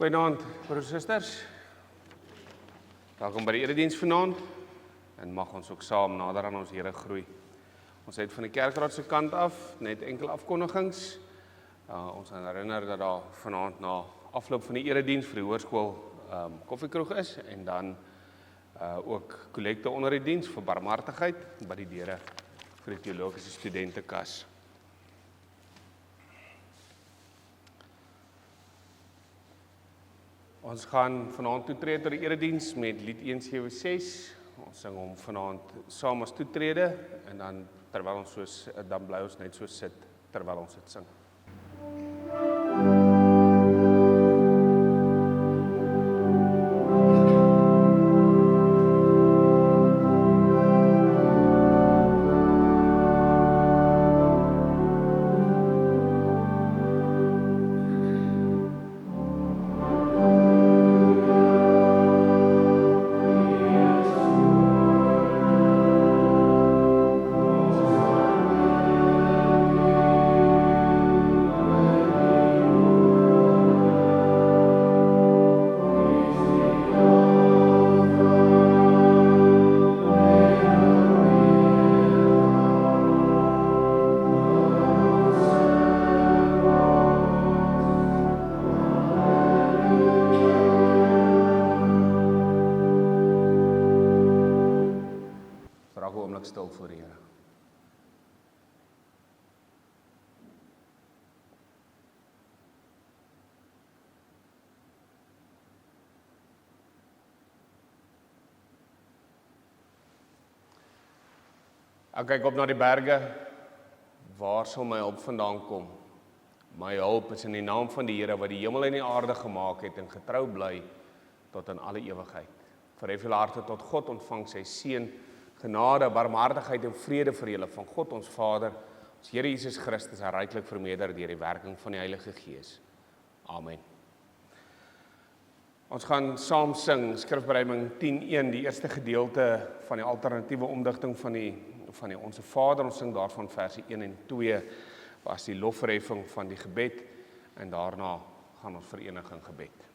Goeienaand, broers en susters. Welkom by die erediens vanaand en mag ons ook saam nader aan ons Here groei. Ons het van die kerkraad se kant af net enkele afkondigings. Ons herinner dat daar vanaand na afloop van die erediens vir die hoërskool koffiekroeg is en dan ook kollekte onder die diens vir barmhartigheid by die deure vir die teologiese studentekas. Ons gaan vanaand toetree tot die erediens met lied 176. Ons sing hom vanaand saam as toetrede en dan terwyl ons dan bly ons net so sit terwyl ons dit sing. Stil voor die Here. Ek kyk op na die berge, waar sal my hulp vandaan kom? My hulp is in die naam van die Here wat die hemel en die aarde gemaak het en getrou bly tot in alle ewigheid. Verhef julle harte tot God, ontvang sy seën, genade, barmhartigheid en vrede vir julle van God ons Vader, ons Here Jesus Christus, ryklik vermeerder deur die werking van die Heilige Gees. Amen. Ons gaan saam sing Skrifbereiding 10:1, die eerste gedeelte van die alternatiewe omdigting van die Onse Vader. Ons sing daarvan verse 1 en 2 was die lofverheffing van die gebed en daarna gaan ons verenig in gebed.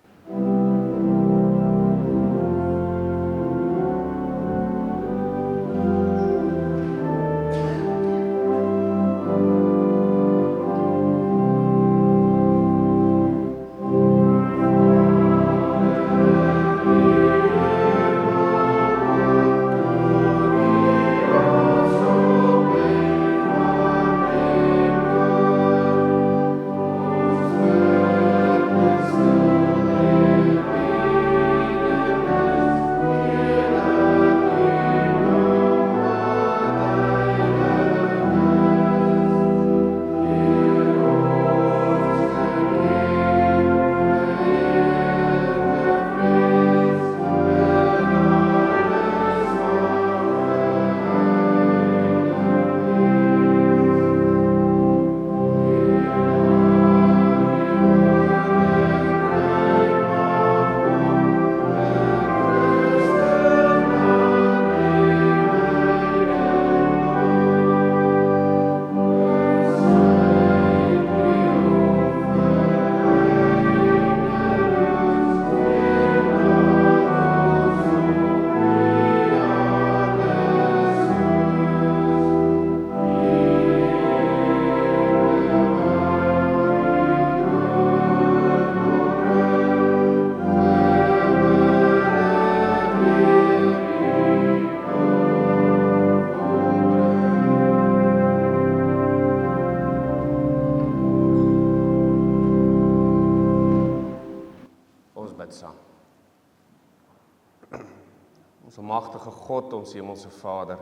Ons almagtige God, ons hemelse Vader,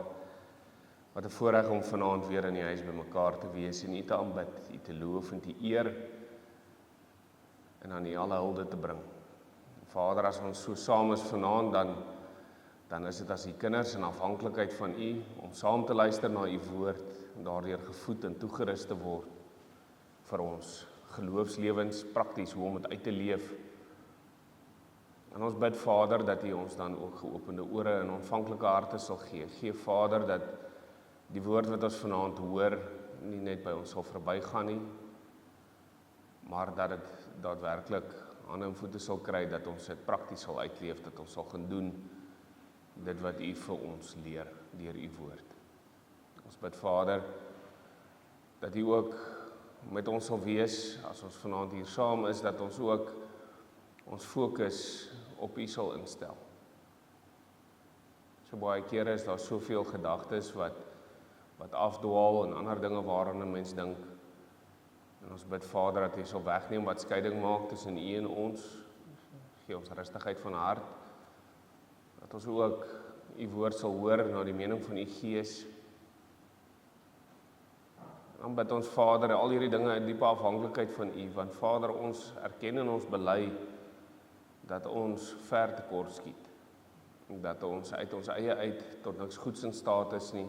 wat 'n voorreg om vanaand weer in die huis bymekaar te wees en U te aanbid, U te loof en te eer en aan U alle hulde te bring. Vader, as ons so saam is vanaand, dan is dit as U kinders in afhanklikheid van U om saam te luister na U woord en daardeur gevoed en toegerus te word vir ons geloofslewens prakties hoe om dit uit te leef. En ons bid, Vader, dat U ons dan ook geopende ore en ontvanklike harte sal gee. Gee, Vader, dat die woord wat ons vanaand hoor, nie net by ons sal verbygaan nie, maar dat dit daadwerklik hande en voete sal kry, dat ons dit prakties sal uitleef, dat ons sal gaan doen dit wat U vir ons leer deur U woord. Ons bid Vader, dat U ook met ons sal wees, as ons vanaand hier saam is, dat ons ook ons fokus op U sal instel. So baie kere is daar soveel gedagtes wat afdwaal en ander dinge waaraan 'n mens dink. En ons bid Vader dat U sal wegneem wat skeiding maak tussen U en ons. Gee ons rustigheid van hart. Dat ons ook U woord sal hoor na die mening van U Gees. Dan bid ons Vader al hierdie dinge in diepe afhanklikheid van U, want Vader, ons erken en ons bely dat ons ver tekort skiet. Dat ons uit ons eie uit tot niks goeds in staat is nie.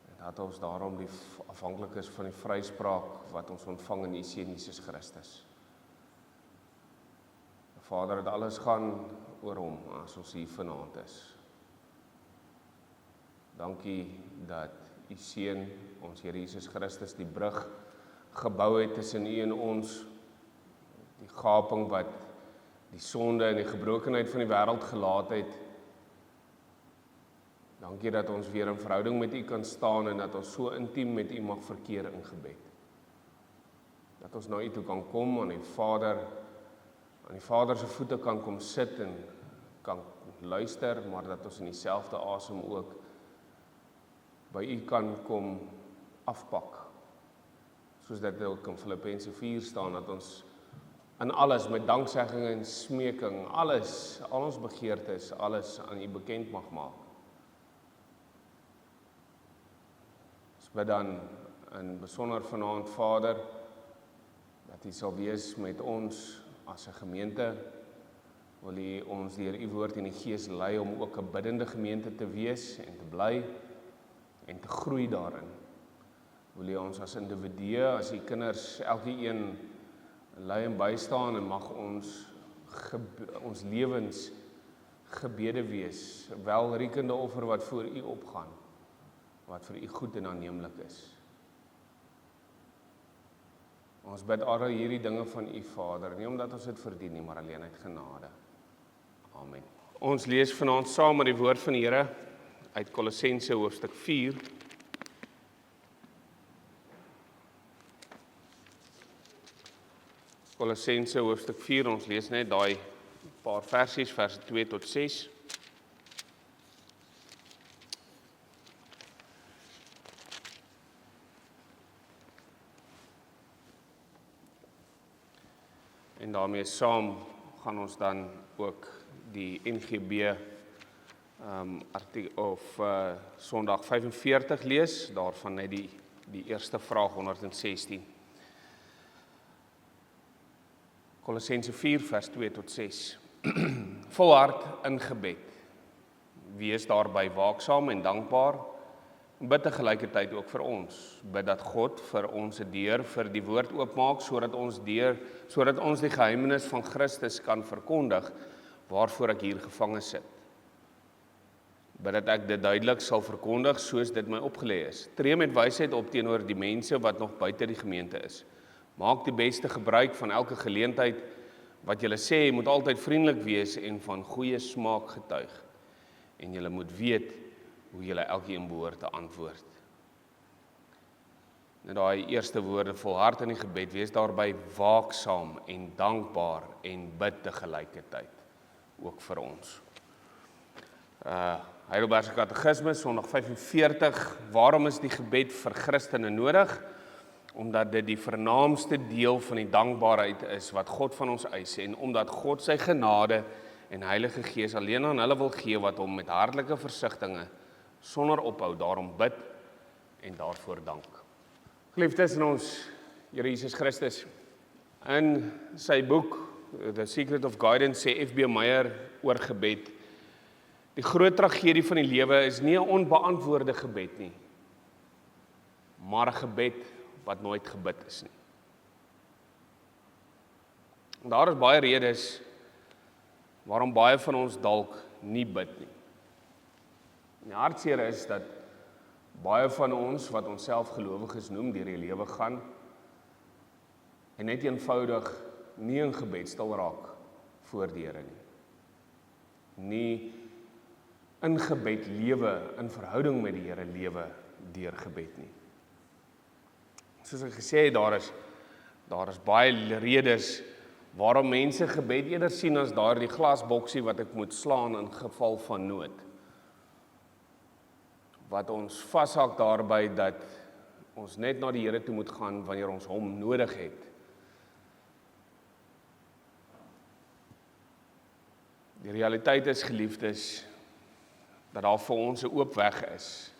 En dat ons daarom die afhanklik is van die vryspraak wat ons ontvang in U Seun Jesus Christus. Vader, dat alles gaan oor Hom as ons hier vanaand is. Dankie dat U Seun, ons Here Jesus Christus, die brug gebou het tussen U en ons, die gaping wat die sonde en die gebrokenheid van die wêreld gelaat het. Dankie dat ons weer in verhouding met U kan staan en dat ons so intiem met U mag verkeer in gebed. Dat ons na U toe kan kom, aan die Vader se voete kan kom sit en kan luister, maar dat ons in dieselfde asem ook by U kan kom afpak. Soos dit ook in Filippense 4 staan, dat ons in alles met danksegging en smeking, al ons begeertes, alles aan U bekend mag maak. Ons bid dan in besonder vanaand, Vader, dat U sal wees met ons as 'n gemeente. Wil U ons deur U woord en die Gees lei om ook 'n biddende gemeente te wees en te bly en te groei daarin. Wil U ons as individue, as U kinders, elkeen lei en bystaan en mag ons lewens gebede wees, welriekende offer wat voor U opgaan, wat vir U goed en aanneemlik is. Ons bid al hierdie dinge van U Vader, nie omdat ons dit verdien nie, maar alleen uit genade. Amen. Ons lees vanaand saam met die woord van die Here uit Kolossense hoofstuk 4. Kolossense hoofstuk 4, ons lees net daai paar versies, verse 2 tot 6. En daarmee saam gaan ons dan ook die NGB Sondag 45 lees, daarvan net die eerste vraag 116. Kolossense 4 vers 2 tot 6. Volhard in gebed. Wees daarby waaksaam en dankbaar. Bid tegelykertyd ook vir ons. Bid dat God vir ons 'n deur vir die woord oopmaak, sodat ons die geheimenis van Christus kan verkondig, waarvoor ek hier gevange sit. Bid dat ek dit duidelik sal verkondig, soos dit my opgelê is. Tree met wysheid op teenoor die mense wat nog buite die gemeente is. Maak die beste gebruik van elke geleentheid. Wat julle sê, moet altyd vriendelik wees en van goeie smaak getuig. En julle moet weet hoe julle elkeen behoort te antwoord. Net daai eerste woorde, volhard in die gebed, wees daarby waaksaam en dankbaar en bid tegelykertyd, ook vir ons. Heidelbergse Katekismes, Sondag 45, waarom is die gebed vir Christene nodig? Omdat dit die vernaamste deel van die dankbaarheid is wat God van ons eis, en omdat God sy genade en Heilige Gees alleen aan hulle wil gee wat hom met hartlike versigtinge sonder ophou daarom bid en daarvoor dank. Geliefdes in ons Here Jesus Christus, in sy boek The Secret of Guidance sê F.B. Meyer oor gebed, die groot tragedie van die lewe is nie 'n onbeantwoorde gebed nie, maar 'n gebed wat nooit gebid is nie. En daar is baie redes waarom baie van ons dalk nie bid nie. En die hartseer is dat baie van ons wat onsself gelowiges noem deur die lewe gaan en net eenvoudig nie in gebed stil raak voor die Here nie. Nie in gebed lewe, in verhouding met die Here lewe deur gebed nie. Soos ek gesê het, daar is baie redes waarom mense gebed eerder sien as daardie glasboksie wat ek moet slaan in geval van nood. Wat ons vashak daarby dat ons net na die Here toe moet gaan wanneer ons hom nodig het. Die realiteit is, geliefdes, dat daar vir ons 'n oop weg is.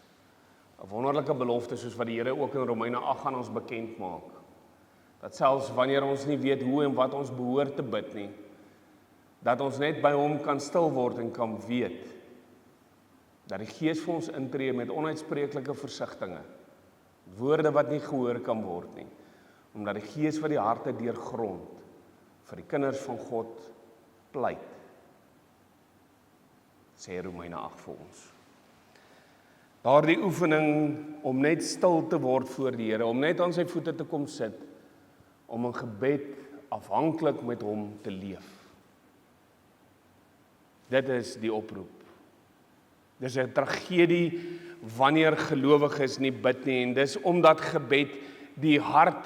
'n Wonderlike belofte soos wat die Here ook in Romeine 8 aan ons bekend maak. Dat selfs wanneer ons nie weet hoe en wat ons behoort te bid nie, dat ons net by hom kan stil word en kan weet dat die Gees vir ons intree met onuitspreeklike versigtinge, woorde wat nie gehoor kan word nie, omdat die Gees wat die harte deurgrond vir die kinders van God pleit, sê Romeine 8 vir ons. Daardie oefening om net stil te word voor die Here, om net aan sy voete te kom sit, om in gebed afhanklik met hom te leef. Dit is die oproep. Dis 'n tragedie wanneer gelowiges nie bid nie, en dis omdat gebed die hart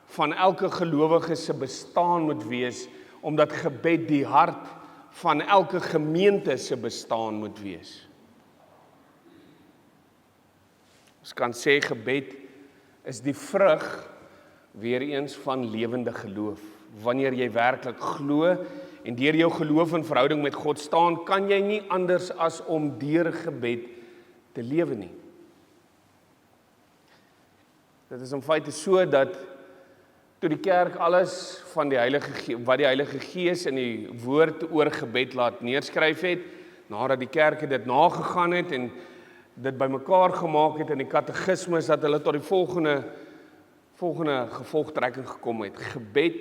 van elke gelowige se bestaan moet wees, omdat gebed die hart van elke gemeente se bestaan moet wees. Ons kan sê gebed is die vrug weer eens van lewende geloof. Wanneer jy werklik glo en deur jou geloof en verhouding met God staan, kan jy nie anders as om deur gebed te lewe nie. Dit is in feite so dat toe die kerk alles van wat die Heilige Gees in die woord oor gebed laat neerskryf het, nadat die kerk dit nagegaan het en dit bymekaar gemaak het in die katekismes, dat hulle tot die volgende gevolgtrekking gekom het. Gebed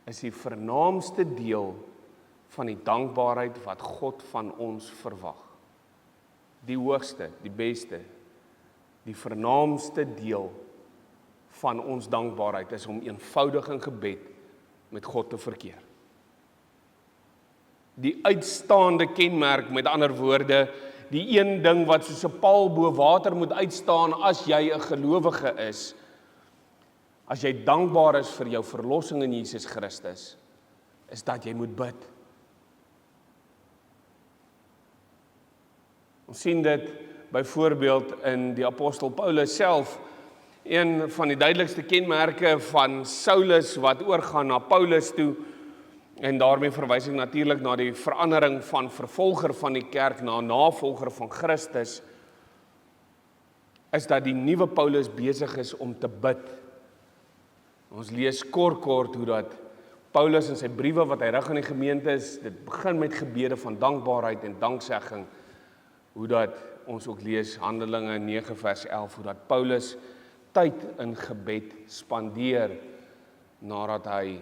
is die vernaamste deel van die dankbaarheid wat God van ons verwag. Die hoogste, die beste, die vernaamste deel van ons dankbaarheid is om eenvoudig in gebed met God te verkeer. Die uitstaande kenmerk, met ander woorde, die een ding wat soos 'n paal bo water moet uitstaan as jy 'n gelowige is, as jy dankbaar is vir jou verlossing in Jesus Christus, is dat jy moet bid. Ons sien dit byvoorbeeld in die apostel Paulus self. Een van die duidelikste kenmerke van Saulus wat oorgaan na Paulus toe, en daarmee verwys ek natuurlik na die verandering van vervolger van die kerk na navolger van Christus, is dat die nuwe Paulus besig is om te bid. Ons lees kort hoe dat Paulus in sy briewe wat hy rig aan die gemeente is, dit begin met gebede van dankbaarheid en danksegging, hoe dat ons ook lees Handelinge 9 vers 11, hoe dat Paulus tyd in gebed spandeer nadat hy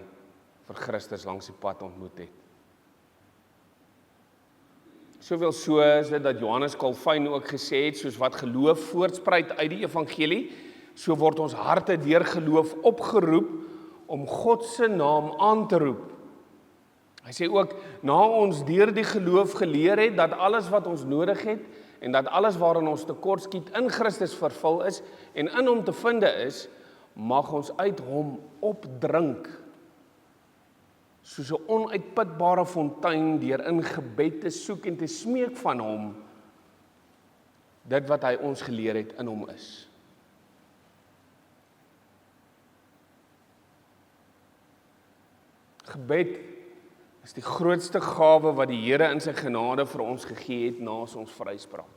vir Christus langs die pad ontmoet het. Soveel so is dit dat Johannes Calvin ook gesê het, soos wat geloof voortspruit uit die evangelie, so word ons harte deur geloof opgeroep om God se naam aan te roep. Hy sê ook, na ons deur die geloof geleer het dat alles wat ons nodig het en dat alles waarin ons tekortskiet in Christus vervul is en in hom te vinde is, mag ons uit hom opdrink, soos 'n onuitputbare fontein deur in gebed te soek en te smeek van hom, dit wat hy ons geleer het in hom is. Gebed is die grootste gawe wat die Here in sy genade vir ons gegee het na ons vryspraak.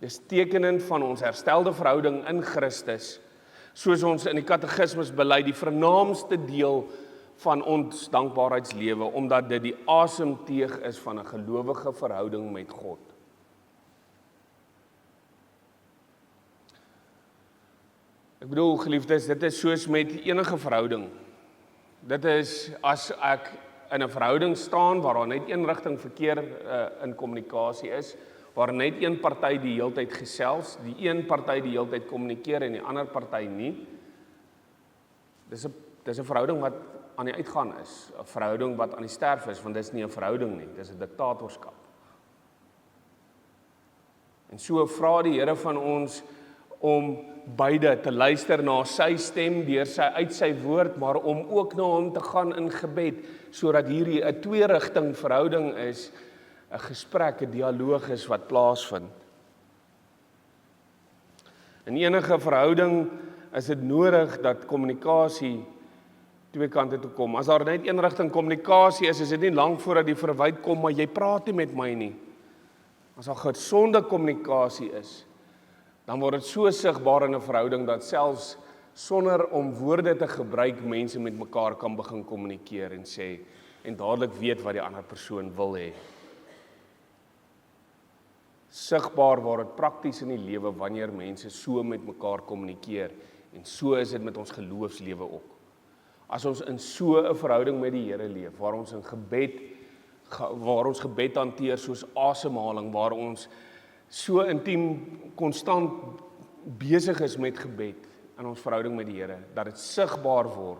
Dis tekenend van ons herstelde verhouding in Christus, soos ons in die katekismes bely, die vernaamste deel van ons dankbaarheidslewe, omdat dit die asemteug is van 'n gelowige verhouding met God. Ek bedoel, geliefdes, dit is soos met enige verhouding. Dit is as ek in 'n verhouding staan waar daar net een rigting verkeer in kommunikasie is, waar net een party die heeltyd gesels, die een party die heeltyd kommunikeer en die ander party nie. Dis 'n verhouding wat aan die uitgaan is, 'n verhouding wat aan die sterf is, want dis nie 'n verhouding nie, dis 'n diktatorskap. En so vra die Here van ons om beide te luister na sy stem uit sy woord, maar om ook na hom te gaan in gebed, sodat hierdie 'n twee-rigting verhouding is, 'n gesprek, 'n dialoog is wat plaasvind. In enige verhouding is dit nodig dat kommunikasie twee kante toe kom. As daar net een rigting kommunikasie is dit nie lank voordat die verwyd kom, maar jy praat nie met my nie. As daar gesonde kommunikasie is, dan word dit so sigbaar in 'n verhouding dat selfs sonder om woorde te gebruik, mense met mekaar kan begin kommunikeer en sê, en dadelik weet wat die ander persoon wil hê. Sigbaar word dit prakties in die lewe wanneer mense so met mekaar kommunikeer, en so is dit met ons geloofslewe ook. As ons in so 'n verhouding met die Here leef, waar ons gebed hanteer soos asemhaling, waar ons so intiem, konstant besig is met gebed in ons verhouding met die Here, dat dit sigbaar word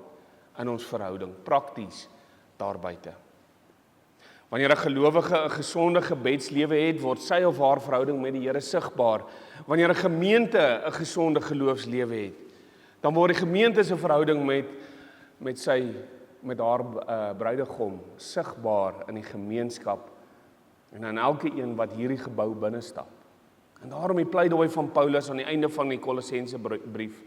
in ons verhouding, prakties daarbuiten. Wanneer 'n gelowige 'n gesonde gebedslewe het, word sy of haar verhouding met die Here sigbaar. Wanneer 'n gemeente 'n gesonde geloofslewe het, dan word die gemeente se verhouding met haar bruidegom sigbaar in die gemeenskap en aan elke een wat hierdie gebou binne stap. En daarom die pleidooi van Paulus aan die einde van die Kolossense brief.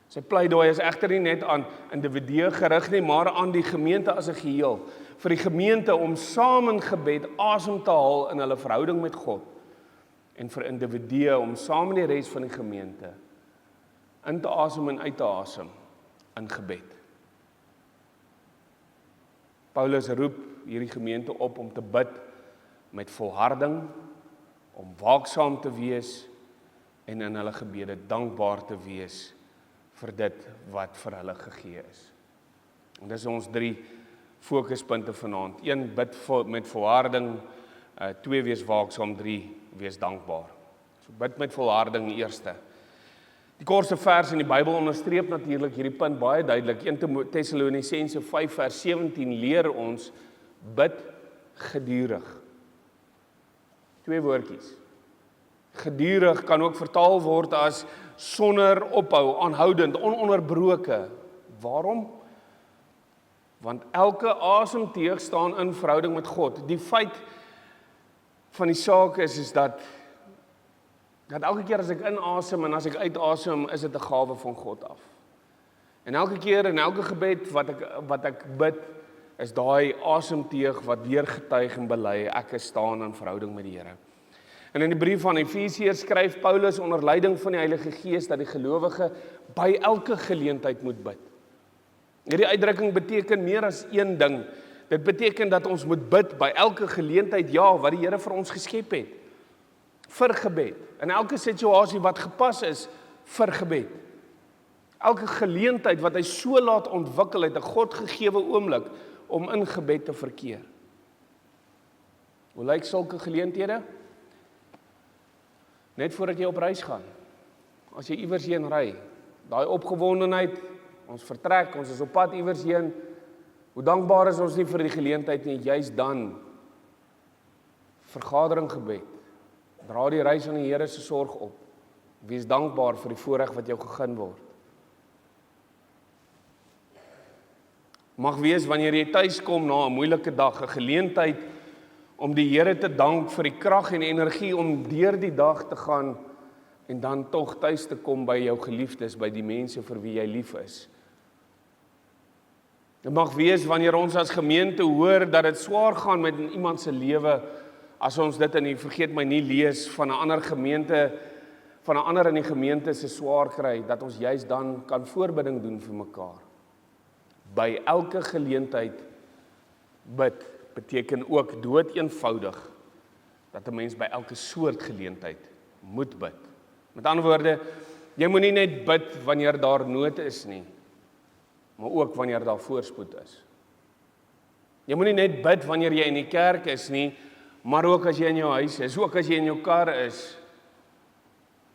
Sy pleidooi is egter nie net aan individue gerig nie, maar aan die gemeente as 'n geheel. Vir die gemeente om saam in gebed asem te haal in hulle verhouding met God, en vir individue om saam met die res van die gemeente in te asem en uit te asem in gebed. Paulus roep hierdie gemeente op om te bid met volharding, om waaksaam te wees en in hulle gebede dankbaar te wees vir dit wat vir hulle gegee is. En dis ons 3 fokuspunte vanaand. 1, bid met volharding, 2, wees waaksaam, 3, wees dankbaar. So bid met volharding eerste. Die kortste vers in die Bybel onderstreep natuurlik hierdie punt baie duidelik. 1 Tessalonisense 5 vers 17 leer ons, bid gedurig. 2 woordjies. Gedurig kan ook vertaal word as sonder ophou, aanhoudend, ononderbroke. Waarom? Want elke asemteug staan in verhouding met God. Die feit van die saak is dat elke keer as ek inasem en as ek uitasem, is dit 'n gawe van God af. En elke keer in elke gebed wat ek bid, is daai asemteug wat weer getuig en bely, ek staan in verhouding met die Here. En in die brief van Efesiërs skryf Paulus onder leiding van die Heilige Gees dat die gelowige by elke geleentheid moet bid. Hierdie uitdrukking beteken meer as een ding. Dit beteken dat ons moet bid by elke geleentheid, wat die Here vir ons geskep het. Vir gebed. In elke situasie wat gepas is vir gebed. Elke geleentheid wat hy so laat ontwikkel het, 'n God gegewe oomblik om in gebed te verkeer. Hoe lyk sulke geleenthede? Net voordat jy op reis gaan. As jy iewers heen ry, daai opgewondenheid, ons vertrek, ons is op pad iewers heen. Hoe dankbaar is ons nie vir die geleentheid nie, juist dan vergadering gebed. Dra die reis aan die Here se sorg op. Wees dankbaar vir die voorreg wat jou gegee word. Mag wees wanneer jy tuis kom na 'n moeilike dag, 'n geleentheid om die Here te dank vir die krag en energie om deur die dag te gaan en dan tog tuis te kom by jou geliefdes, by die mense vir wie jy lief is. Dit mag wees wanneer ons as gemeente hoor dat dit swaar gaan met iemand se lewe, as ons dit in die vergeet my nie lees van 'n ander gemeente, van 'n ander in die gemeente se swaar kry, dat ons juist dan kan voorbidding doen vir mekaar. By elke geleentheid bid beteken ook dood eenvoudig dat 'n mens by elke soort geleentheid moet bid. Met ander woorde, jy moet nie net bid wanneer daar nood is nie, maar ook wanneer daar voorspoed is. Jy moet nie net bid wanneer jy in die kerk is nie, maar ook as jy in jou huis is, ook as jy in jou kar is.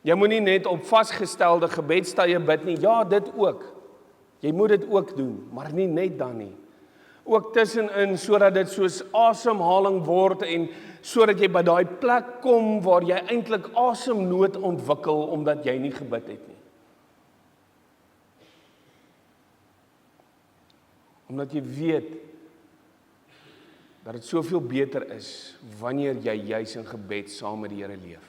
Jy moet nie net op vasgestelde gebedstye bid nie, dit ook. Jy moet dit ook doen, maar nie net dan nie. Ook tussenin, sodat dit soos asemhaling word en sodat jy by daai plek kom waar jy eintlik asemnood ontwikkel omdat jy nie gebid het nie. Omdat jy weet dat dit soveel beter is wanneer jy juis in gebed saam met die Here leef.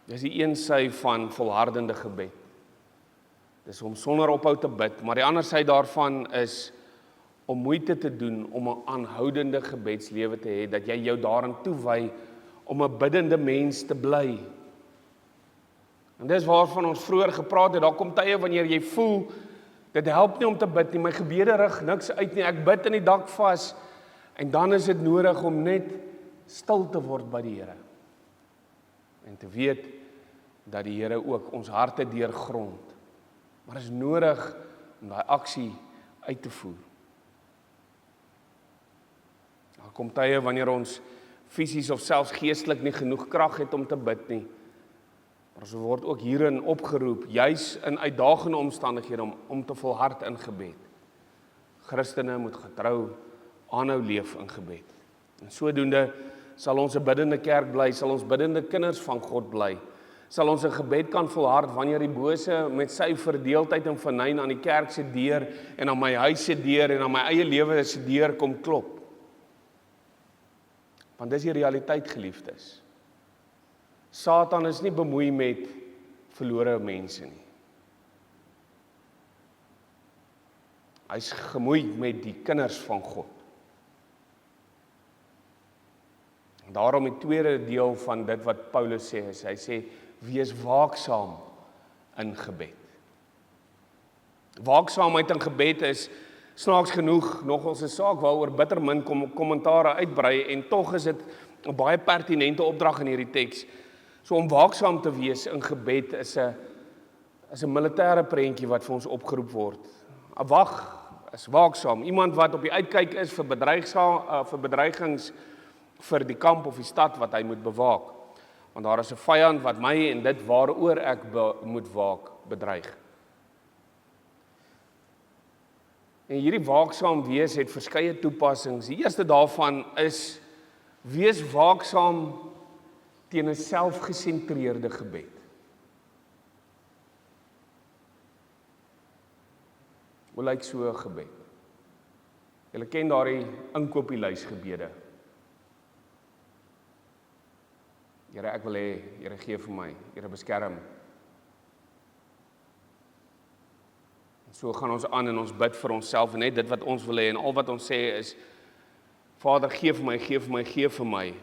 Dis die een sy van volhardende gebed. Dis om sonder ophou te bid, maar die ander sy daarvan is om moeite te doen om 'n aanhoudende gebedslewe te hê, dat jy jou daarin toewy om 'n biddende mens te bly. En dis waarvan ons vroeër gepraat het, daar kom tye wanneer jy voel, dit help nie om te bid nie, my gebede rig niks uit nie, ek bid in die dak vas, en dan is dit nodig om net stil te word by die Here. En te weet dat die Here ook ons harte deurgrond. Maar is nodig om daai aksie uit te voer. Daar kom tye wanneer ons fisies of selfs geestelik nie genoeg krag het om te bid nie. Maar ons word ook hierin opgeroep, juis in uitdagende omstandighede om te volhard in gebed. Christene moet getrou aanhou leef in gebed. En sodoende sal ons 'n biddende kerk bly, sal ons biddende kinders van God bly. Sal ons in gebed kan volhard wanneer die bose met sy verdeeldheid en vernyn aan die kerk se deur en aan my huis se deur en aan my eie lewe se deur kom klop. Want dis die realiteit, geliefdes. Satan is nie bemoei met verlore mense nie. Hy's gemoei met die kinders van God. En daarom die tweede deel van dit wat Paulus sê is, hy sê, wees waaksaam in gebed. Waaksaamheid in gebed is snaaks genoeg nogals 'n saak waaroor bitter min kommentare uitbrei en tog is dit 'n baie pertinente opdrag in hierdie teks. So om waaksaam te wees in gebed is 'n militêre prentjie wat vir ons opgeroep word. 'n Wag is waaksaam, iemand wat op die uitkyk is vir bedreigings vir die kamp of die stad wat hy moet bewaak. Want daar is 'n vyand wat my en dit waaroor ek moet waak bedreig. En hierdie waaksaam wees het verskeie toepassings. Die eerste daarvan is, wees waaksaam teen 'n selfgesentreerde gebed. Hoe lyk so 'n gebed? Julle ken daardie inkopieslys gebede. Here, ek wil hê, Here gee vir my, Here beskerm. So gaan ons aan en ons bid vir onsself en net dit wat ons wil hê en al wat ons sê is, Vader, gee vir my, gee vir my, gee vir my.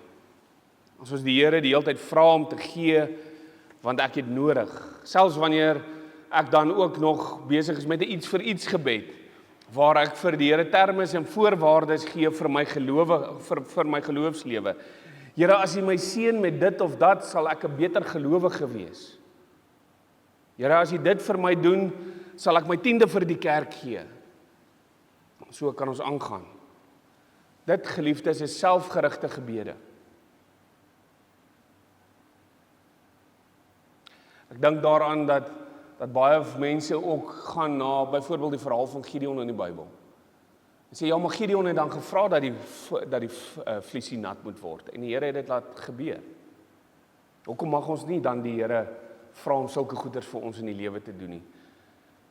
As ons die Here die hele tyd vra om te gee, want ek het nodig. Selfs wanneer ek dan ook nog besig is met 'n iets vir iets gebed, waar ek vir die Here terme en voorwaardes gee vir my vir my geloofslewe. Here, as U my seën met dit of dat, sal ek 'n beter gelowige wees. Here, as U dit vir my doen, sal ek my 10de vir die kerk gee. So kan ons aangaan. Dit, geliefdes, is selfgerigte gebede. Ek dink daaraan dat baie mense ook gaan na byvoorbeeld die verhaal van Gideon in die Bybel. En sê, ja, maar Gideon het dan gevra dat die vliesie nat moet word. En die Here het dit laat gebeur. Hoekom mag ons nie dan die Here vra om sulke goeders vir ons in die lewe te doen nie?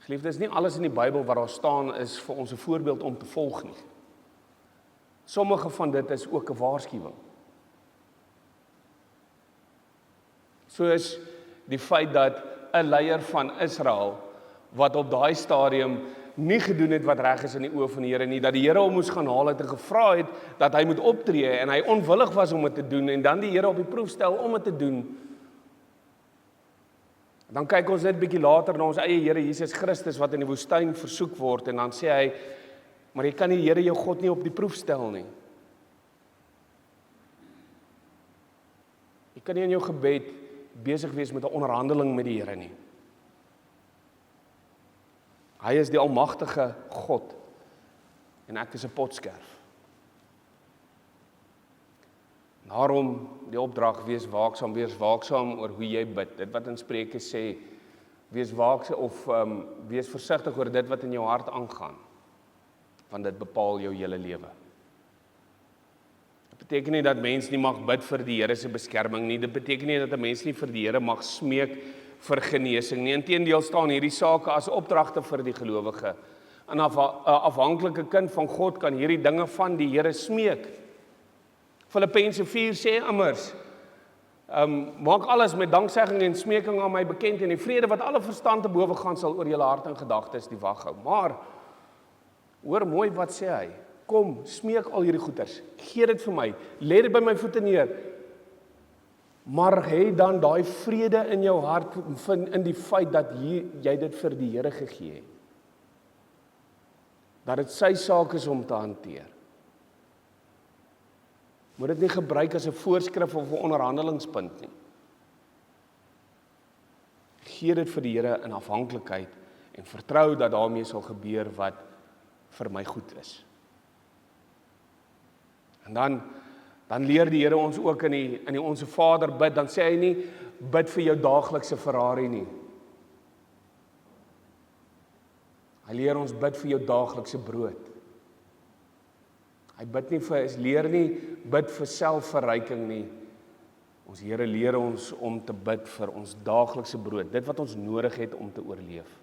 Geliefdes, nie alles in die Bybel wat daar staan is vir ons 'n voorbeeld om te volg nie. Sommige van dit is ook 'n waarskuwing. Soos die feit dat 'n leier van Israel, wat op daai stadium nie gedoen het wat reg is in die oë van die Here nie, dat die Here hom moes gaan haal het en gevra het dat hy moet optree en hy onwillig was om dit te doen en dan die Here op die proef stel om dit te doen. Dan kyk ons net bietjie later na ons eie Here Jesus Christus wat in die woestyn versoek word en dan sê hy, maar jy kan die Here jou God nie op die proef stel nie. Jy kan nie in jou gebed besig wees met 'n onderhandeling met die Here nie. Hy is die almagtige God en ek is 'n potskerf. Daarom die opdrag, wees waaksaam oor hoe jy bid. Dit wat in Spreuke sê, wees waaks of wees versigtig oor dit wat in jou hart aangaan, want dit bepaal jou hele lewe. Dit beteken nie dat mens nie mag bid vir die Here se beskerming nie, dit beteken nie dat 'n mens nie vir die Here mag smeek vir genesing nie. Inteendeel staan hierdie sake as opdragte vir die gelowige. 'n afhanklike kind van God kan hierdie dinge van die Here smeek. Filippense 4 sê immers, maak alles met danksegging en smeking aan my bekend en die vrede wat alle verstand te bowe gaan sal oor julle hart en gedagtes die wag hou. Maar, hoor mooi wat sê hy, kom, smeek al hierdie goeders, gee dit vir my, lê dit by my voete neer, maar hê dan daai vrede in jou hart in die feit dat jy dit vir die Here gegee het. Dat dit sy saak is om te hanteer. Moet dit nie gebruik as 'n voorskrif of 'n onderhandelingspunt nie. Gee dit vir die Here in afhanklikheid en vertrou dat daarmee sal gebeur wat vir my goed is. En dan leer die Here ons ook in die Onse Vader bid, dan sê hy nie, bid vir jou daaglikse Ferrari nie. Hy leer ons bid vir jou daaglikse brood. Hy leer nie bid vir selfverryking nie. Ons Here leer ons om te bid vir ons daaglikse brood, dit wat ons nodig het om te oorleef.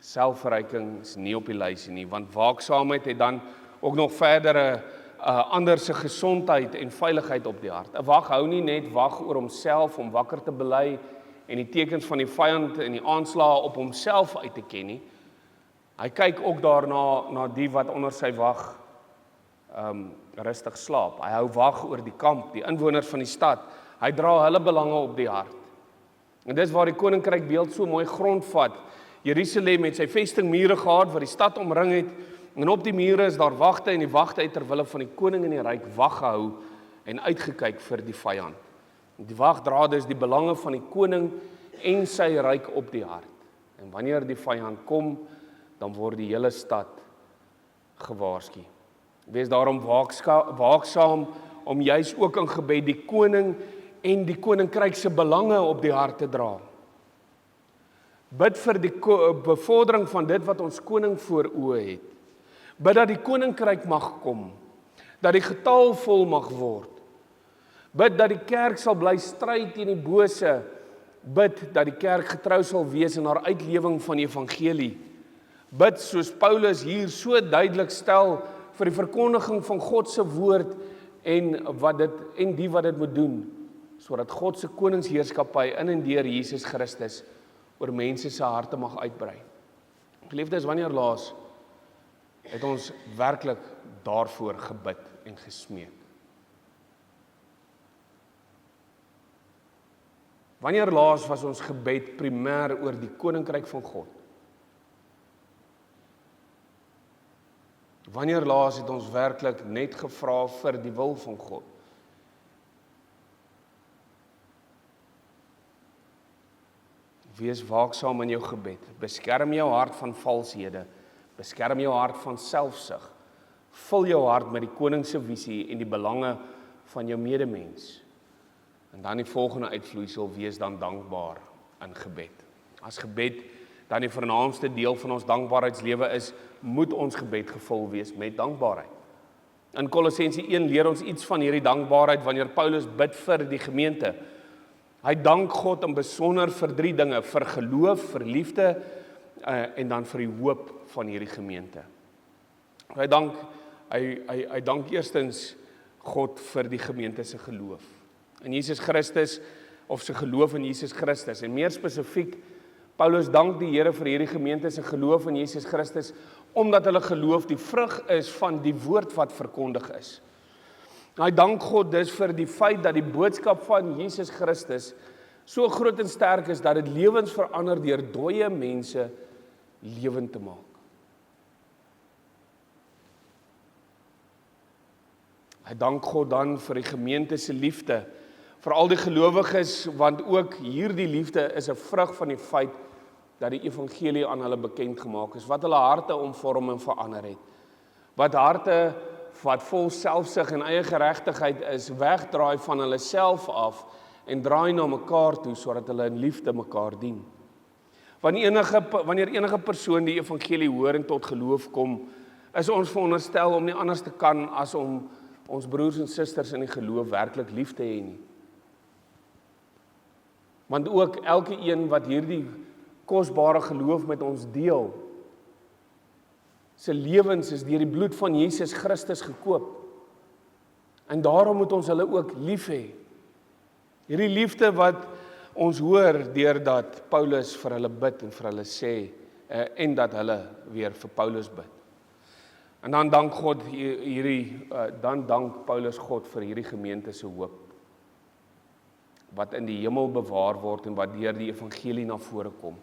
Selfverryking is nie op die lysie nie, want waaksaamheid het dan ook nog verdere ander se gesondheid en veiligheid op die hart. 'n Wag hou nie net wag oor homself om wakker te bly en die tekens van die vyand en die aanslae op homself uit te ken nie. Hy kyk ook daarna na die wat onder sy wag rustig slaap. Hy hou wag oor die kamp, die inwoners van die stad. Hy dra hulle belange op die hart. En dis waar die koninkryk beeld so mooi grondvat. Jerusalem het sy vestingmure gehad wat die stad omring het, en op die mure is daar wagte en die wagte het terwille van die koning en die ryk wag gehou en uitgekyk vir die vyand. Die wag dra dus die belange van die koning en sy ryk op die hart. En wanneer die vyand kom, dan word die hele stad gewaarsku. Wees daarom waaksaam om juis ook in gebed die koning en die koninkryk se belange op die hart te dra. Bid vir die bevordering van dit wat ons koning voor oë het. Bid dat die koninkryk mag kom, dat die getal vol mag word. Bid dat die kerk sal bly stry teen die bose. Bid dat die kerk getrou sal wees in haar uitlewing van die evangelie. Bid soos Paulus hier so duidelik stel vir die verkondiging van God se woord en die wat dit moet doen, sodat God se koningsheerskappy in en deur Jesus Christus oor mense se harte mag uitbrei. Geliefdes, wanneer laas het ons werklik daarvoor gebid en gesmeek? Wanneer laas was ons gebed primêr oor die koninkryk van God? Wanneer laas het ons werklik net gevra vir die wil van God? Wees waaksaam in jou gebed. Beskerm jou hart van valshede. Beskerm jou hart van selfsug. Vul jou hart met die koning se visie en die belange van jou medemens. En dan die volgende uitvloeisel, wees dan dankbaar in gebed. As gebed dan die vernaamste deel van ons dankbaarheidslewe is, moet ons gebed gevul wees met dankbaarheid. In Kolossense 1 leer ons iets van hierdie dankbaarheid wanneer Paulus bid vir die gemeente. Hy dank God in besonder vir 3 dinge, vir geloof, vir liefde en dan vir die hoop van hierdie gemeente. Hy dank eerstens God vir die gemeente se geloof in Jesus Christus, of sy geloof in Jesus Christus. En meer spesifiek, Paulus dank die Here vir hierdie gemeente se geloof in Jesus Christus, omdat hulle geloof die vrug is van die woord wat verkondig is. Hy dank God dus vir die feit dat die boodskap van Jesus Christus so groot en sterk is, dat dit lewens verander deur dooie mense lewend te maak. Hy dank God dan vir die gemeente se liefde, vir al die gelowiges, want ook hierdie liefde is 'n vrug van die feit dat die evangelie aan hulle bekend gemaak is, wat hulle harte omvorm en verander het. Wat harte wat vol selfsug en eie geregtigheid is, wegdraai van hulle self af en draai na mekaar toe, sodat hulle in liefde mekaar dien. Wanneer enige persoon die evangelie hoor en tot geloof kom, is ons veronderstel om nie anders te kan as om ons broers en susters in die geloof werklik lief te hê nie. Want ook elke een wat hierdie kosbare geloof met ons deel, sy lewens is deur die bloed van Jesus Christus gekoop. En daarom moet ons hulle ook lief hê. Hierdie liefde wat ons hoor deurdat Paulus vir hulle bid en vir hulle sê, en dat hulle weer vir Paulus bid. En dan dank Paulus God vir hierdie gemeente se hoop, wat in die hemel bewaar word en wat deur die evangelie na vore kom.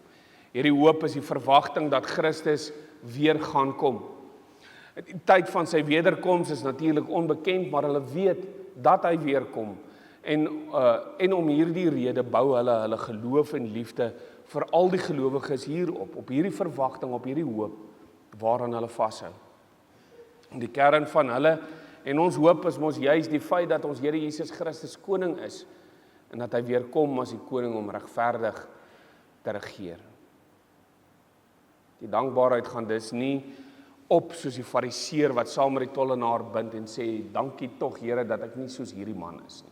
Hierdie hoop is die verwagting dat Christus weer gaan kom. Die tyd van sy wederkoms is natuurlik onbekend, maar hulle weet dat hy weer kom. En om hierdie rede bou hulle geloof en liefde vir al die gelowiges hierop, op hierdie verwagting, op hierdie hoop, waaraan hulle vashou. Die kern van hulle en ons hoop is mos juis die feit dat ons Here Jesus Christus koning is, en dat hy weer kom as die koning om regverdig te regeer. Die dankbaarheid gaan dus nie op soos die fariseer wat saam met die tollenaar bind en sê, dankie tog Here dat ek nie soos hierdie man is nie.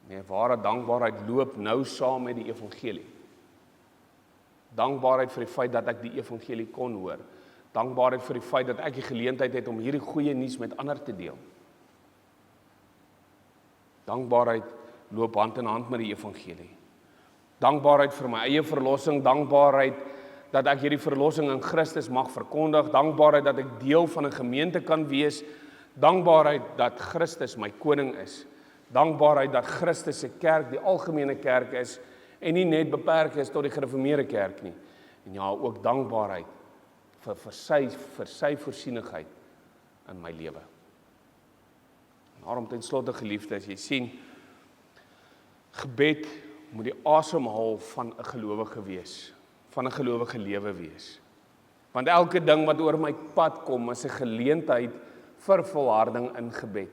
Nee, ware dankbaarheid loop nou saam met die evangelie. Dankbaarheid vir die feit dat ek die evangelie kon hoor. Dankbaarheid vir die feit dat ek die geleentheid het om hierdie goeie nuus met ander te deel. Dankbaarheid loop hand in hand met die evangelie. Dankbaarheid vir my eie verlossing, dankbaarheid dat ek hierdie verlossing in Christus mag verkondig, dankbaarheid dat ek deel van 'n gemeente kan wees, dankbaarheid dat Christus my koning is, dankbaarheid dat Christus se kerk die algemene kerk is en nie net beperk is tot die gereformeerde kerk nie. En ja, ook dankbaarheid vir sy voorsienigheid in my lewe. En daarom ten slotte geliefdes, jy sien, gebed moet die asemhaal van 'n gelowige wees, van 'n gelowige lewe wees. Want elke ding wat oor my pad kom is 'n geleentheid vir volharding in gebed.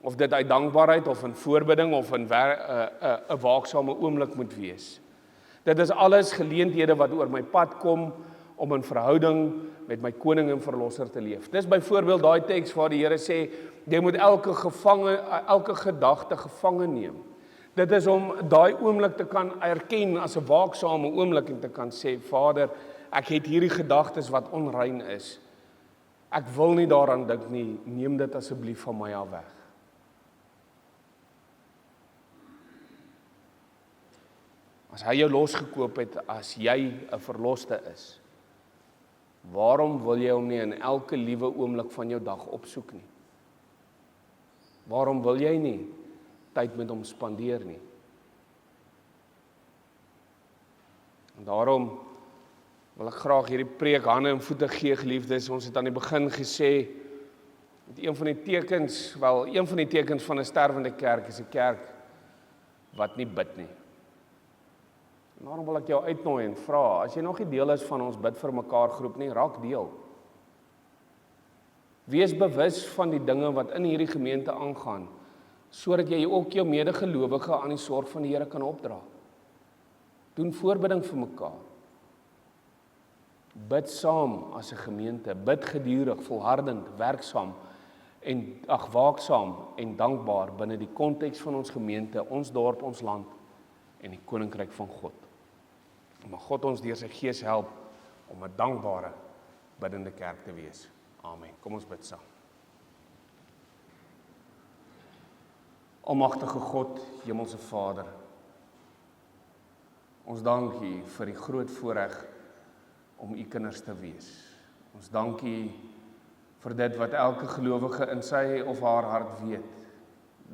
Of dit uit dankbaarheid of in voorbidding of in 'n waaksame oomblik moet wees. Dit is alles geleenthede wat oor my pad kom om in verhouding met my koning en verlosser te leef. Dis byvoorbeeld daai teks waar die Here sê, jy moet elke gedagte gevange neem. Dit is om daai oomblik te kan erken as 'n waaksame oomblik en te kan sê, Vader, ek het hierdie gedagtes wat onrein is. Ek wil nie daaraan dink nie, neem dit asseblief van my af weg. As hy jou losgekoop het, as jy 'n verloste is, waarom wil jy hom nie in elke liewe oomblik van jou dag opsoek nie? Waarom wil jy nie tyd met hom spandeer nie? En daarom wil ek graag hierdie preek hande en voete gee, geliefdes. Ons het aan die begin gesê, een van die tekens van 'n sterwende kerk is 'n kerk wat nie bid nie. En daarom wil ek jou uitnooi en vra, as jy nog nie deel is van ons bid vir mekaar groep nie, raak deel. Wees bewus van die dinge wat in hierdie gemeente aangaan, sodat jy ook jou medegelowige aan die sorg van die Here kan opdra. Doen voorbidding vir mekaar. Bid saam as 'n gemeente, bid gedurig, volhardend, werksaam en waaksaam en dankbaar binne die konteks van ons gemeente, ons dorp, ons land en die koninkryk van God. Mag God ons deur sy Gees help om 'n dankbare, biddende kerk te wees. Amen. Kom ons bid saam. Almagtige God, Hemelse Vader, ons dank U vir die groot voorreg om U kinders te wees. Ons dank U vir dit wat elke gelowige in sy of haar hart weet,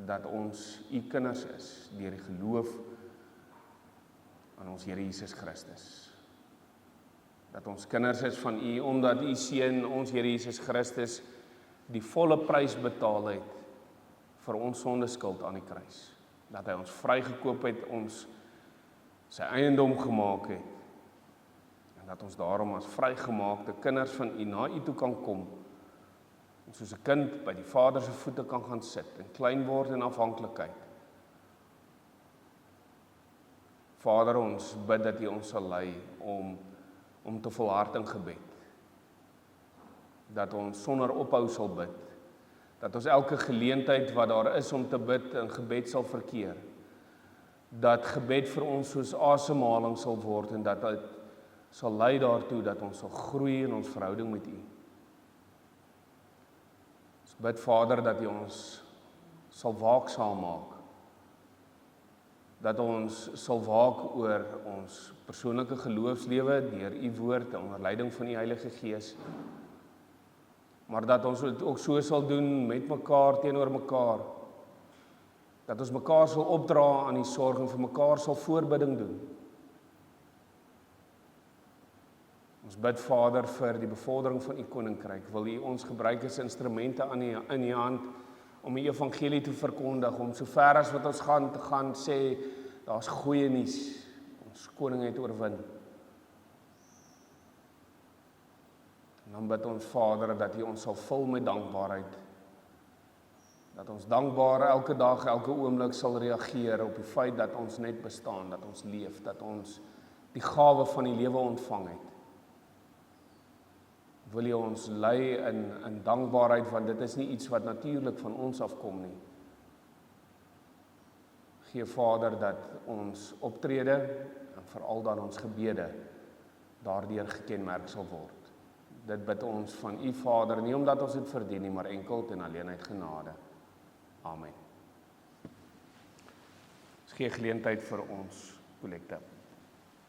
dat ons U kinders is deur die geloof aan ons Here Jesus Christus. Dat ons kinders is van U, omdat U Seun, ons Here Jesus Christus, die volle prys betaal het vir ons sondeskuld aan die kruis. Dat hy ons vrygekoop het, ons sy eiendom gemaak het, en dat ons daarom as vrygemaakte kinders van U na U toe kan kom, En soos 'n kind by die Vader se voete kan gaan sit en klein word in afhanklikheid. Vader, ons bid dat U ons sal lei om te volhard in gebed. Dat ons sonder ophou sal bid. Dat ons elke geleentheid wat daar is om te bid in gebed sal verkeer. Dat gebed vir ons soos asemhaling sal word en dat dit sal lei daartoe dat ons sal groei in ons verhouding met U. Ons bid, Vader, dat U ons sal waaksaam maak. Dat ons sal waak oor ons persoonlike geloofslewe deur U woord onder leiding van die Heilige Gees. Maar dat ons dit ook so sal doen met mekaar teenoor mekaar. Dat ons mekaar sal opdra aan die sorg en vir mekaar sal voorbidding doen. Ons bid, Vader, vir die bevordering van U koninkryk. Wil U ons gebruik as instrumente in U hand om die evangelie te verkondig, om so ver as wat ons gaan te gaan sê, daar's goeie nuus. Ons koning het oorwin. En dan bid ons, Vader, dat U ons sal vul met dankbaarheid. Dat ons dankbaar elke dag, elke oomblik sal reageer op die feit dat ons net bestaan, dat ons leef, dat ons die gawe van die lewe ontvang het. Wil U ons lei in dankbaarheid, want dit is nie iets wat natuurlik van ons afkom nie. Gee, Vader, dat ons optrede en veral dan ons gebede daardeur gekenmerk sal word. Dit bid ons van U, Vader, nie omdat ons dit verdien nie, maar enkel en alleen uit genade. Amen. Ons gee geleentheid vir ons kollekte.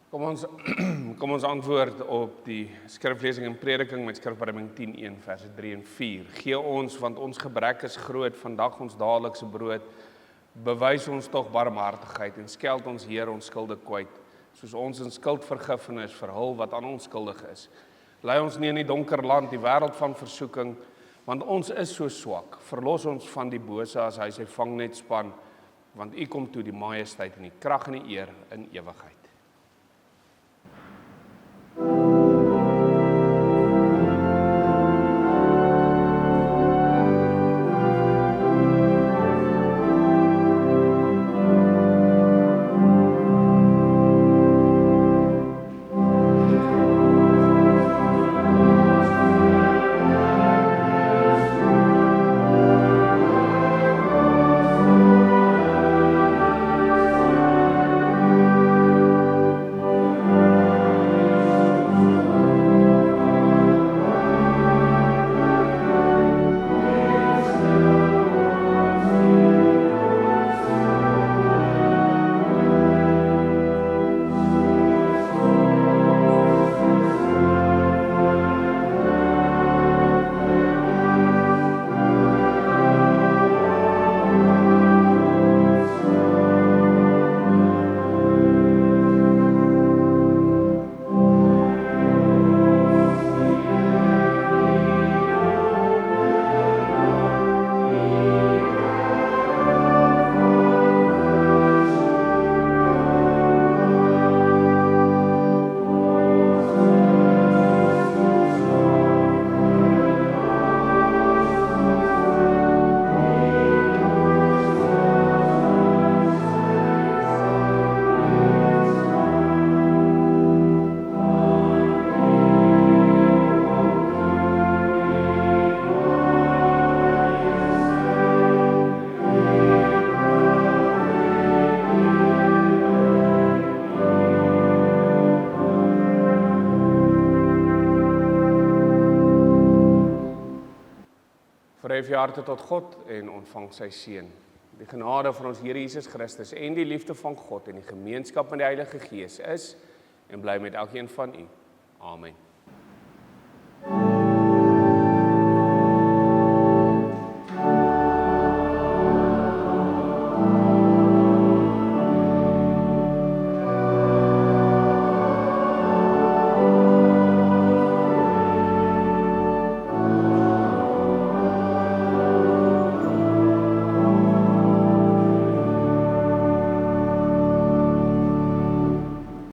Kom ons antwoord op die skriflesing en prediking met Skrifbeduiding 10:1 verse 3 en 4. Gee ons, want ons gebrek is groot, vandag ons daaglikse brood. Bewys ons tog barmhartigheid en skeld ons, Heer, ons skulde kwyt, soos ons in skuldvergifnis verhul wat aan ons skuldig is. Lei ons nie in die donker land, die wêreld van versoeking, want ons is so swak. Verlos ons van die bose as hy sy vangnet span, want U kom toe die majesteit en die krag en die eer in ewigheid. Verhef jou harte tot God en ontvang sy seën. Die genade van ons Here Jesus Christus en die liefde van God en die gemeenskap met die Heilige Gees is en bly met elkeen van u. Amen.